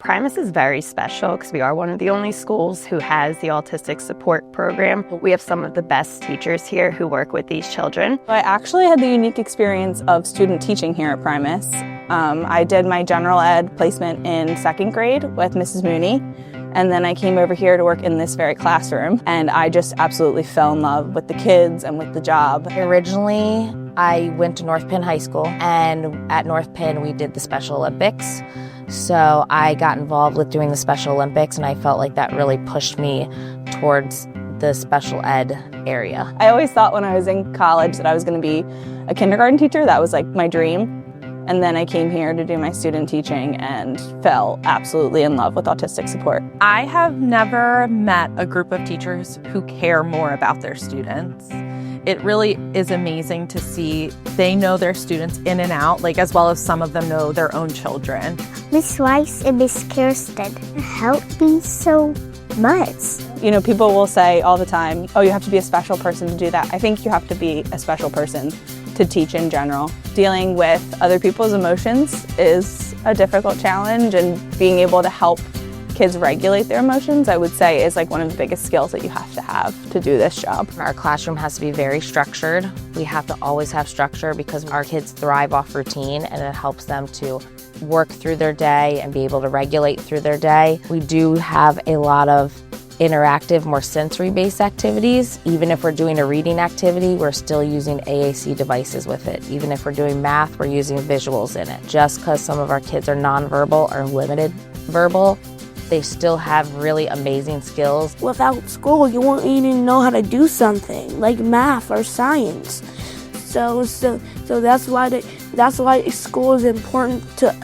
Primus is very special because we are one of the only schools who has the Autistic Support Program. We have some of the best teachers here who work with these children. I actually had the unique experience of student teaching here at Primus. I did my general ed placement in 2nd grade with Mrs. Mooney, and then I came over here to work in this very classroom, and I just absolutely fell in love with the kids and with the job. Originally, I went to North Penn High School, and at North Penn we did the Special Olympics. So I got involved with doing the Special Olympics, and I felt like that really pushed me towards the special ed area. I always thought when I was in college that I was going to be a kindergarten teacher. That was like my dream. And then I came here to do my student teaching and fell absolutely in love with autistic support. I have never met a group of teachers who care more about their students. It really is amazing to see they know their students in and out, like as well as some of them know their own children. Miss Rice and Miss Kirsten helped me so much. You know, people will say all the time, oh, you have to be a special person to do that. I think you have to be a special person to teach in general. Dealing with other people's emotions is a difficult challenge, and being able to help kids regulate their emotions, I would say, is like one of the biggest skills that you have to do this job. Our classroom has to be very structured. We have to always have structure because our kids thrive off routine, and it helps them to work through their day and be able to regulate through their day. We do have a lot of interactive, more sensory-based activities. Even if we're doing a reading activity, we're still using AAC devices with it. Even if we're doing math, we're using visuals in it. Just because some of our kids are nonverbal or limited verbal, they still have really amazing skills. Without school, you won't even know how to do something like math or science. So that's why school is important to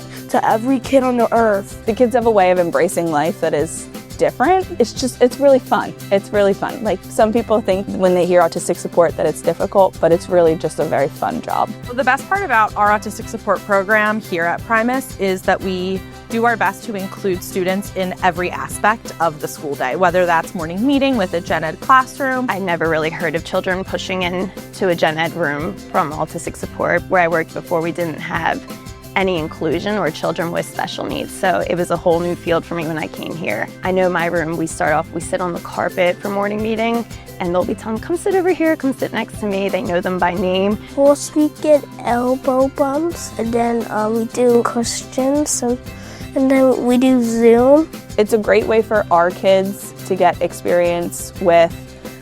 every kid on the earth. The kids have a way of embracing life that is different. It's really fun. It's really fun. Like, some people think when they hear autistic support that it's difficult, but it's really just a very fun job. Well, the best part about our autistic support program here at Primus is that we do our best to include students in every aspect of the school day, whether that's morning meeting with a gen ed classroom. I never really heard of children pushing into a gen ed room from Autistic Support. Where I worked before, we didn't have any inclusion or children with special needs. So it was a whole new field for me when I came here. I know my room, we sit on the carpet for morning meeting, and they'll be telling them, come sit over here, come sit next to me. They know them by name. First we get elbow bumps, and then we do questions, and then we do Zoom. It's a great way for our kids to get experience with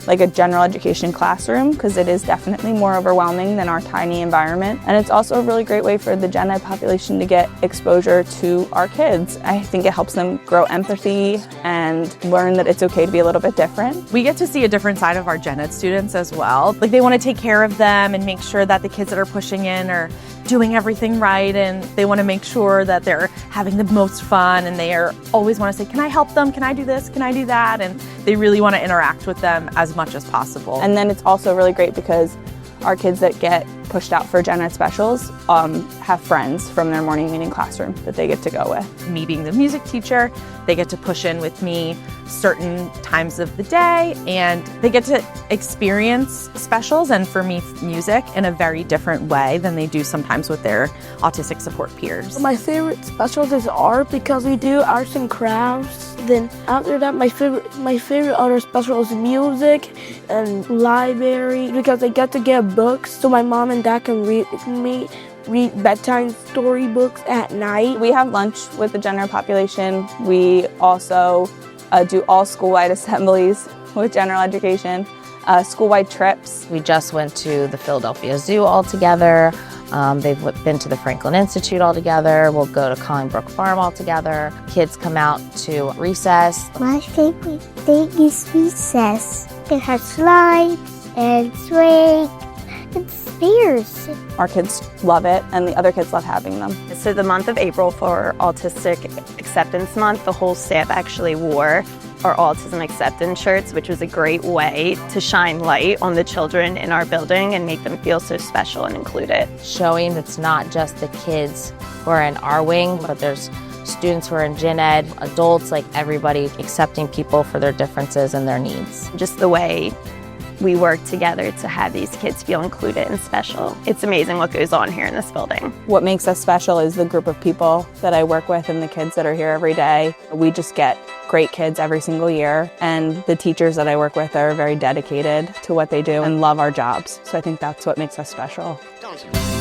like a general education classroom, because it is definitely more overwhelming than our tiny environment. And it's also a really great way for the gen ed population to get exposure to our kids. I think it helps them grow empathy and learn that it's okay to be a little bit different. We get to see a different side of our gen ed students as well. Like, they want to take care of them and make sure that the kids that are pushing in are doing everything right, and they want to make sure that they're having the most fun, and they always want to say, can I help them? Can I do this? Can I do that? And they really want to interact with them as much as possible. And then it's also really great because our kids that get pushed out for gen ed specials have friends from their morning meeting classroom that they get to go with. Me being the music teacher, they get to push in with me certain times of the day, and they get to experience specials, and for me, music, in a very different way than they do sometimes with their autistic support peers. My favorite specials is art, because we do arts and crafts. Then after that, my favorite other special is music and library, because I get to get books so my mom and dad can read with me. Read bedtime story books at night. We have lunch with the gen ed population. We also do all school-wide assemblies with general education, school-wide trips. We just went to the Philadelphia Zoo all together. They've been to the Franklin Institute all together. We'll go to Collingbrook Farm all together. Kids come out to recess. My favorite thing is recess. It has slides and swings and stairs. Our kids love it, and the other kids love having them. So the month of April for Autistic Acceptance Month, the whole staff actually wore our Autism Acceptance shirts, which was a great way to shine light on the children in our building and make them feel so special and included. Showing it's not just the kids who are in our wing, but there's students who are in gen ed, adults, like everybody, accepting people for their differences and their needs. Just the way we work together to have these kids feel included and special. It's amazing what goes on here in this building. What makes us special is the group of people that I work with and the kids that are here every day. We just get great kids every single year, and the teachers that I work with are very dedicated to what they do and love our jobs. So I think that's what makes us special. Don't you?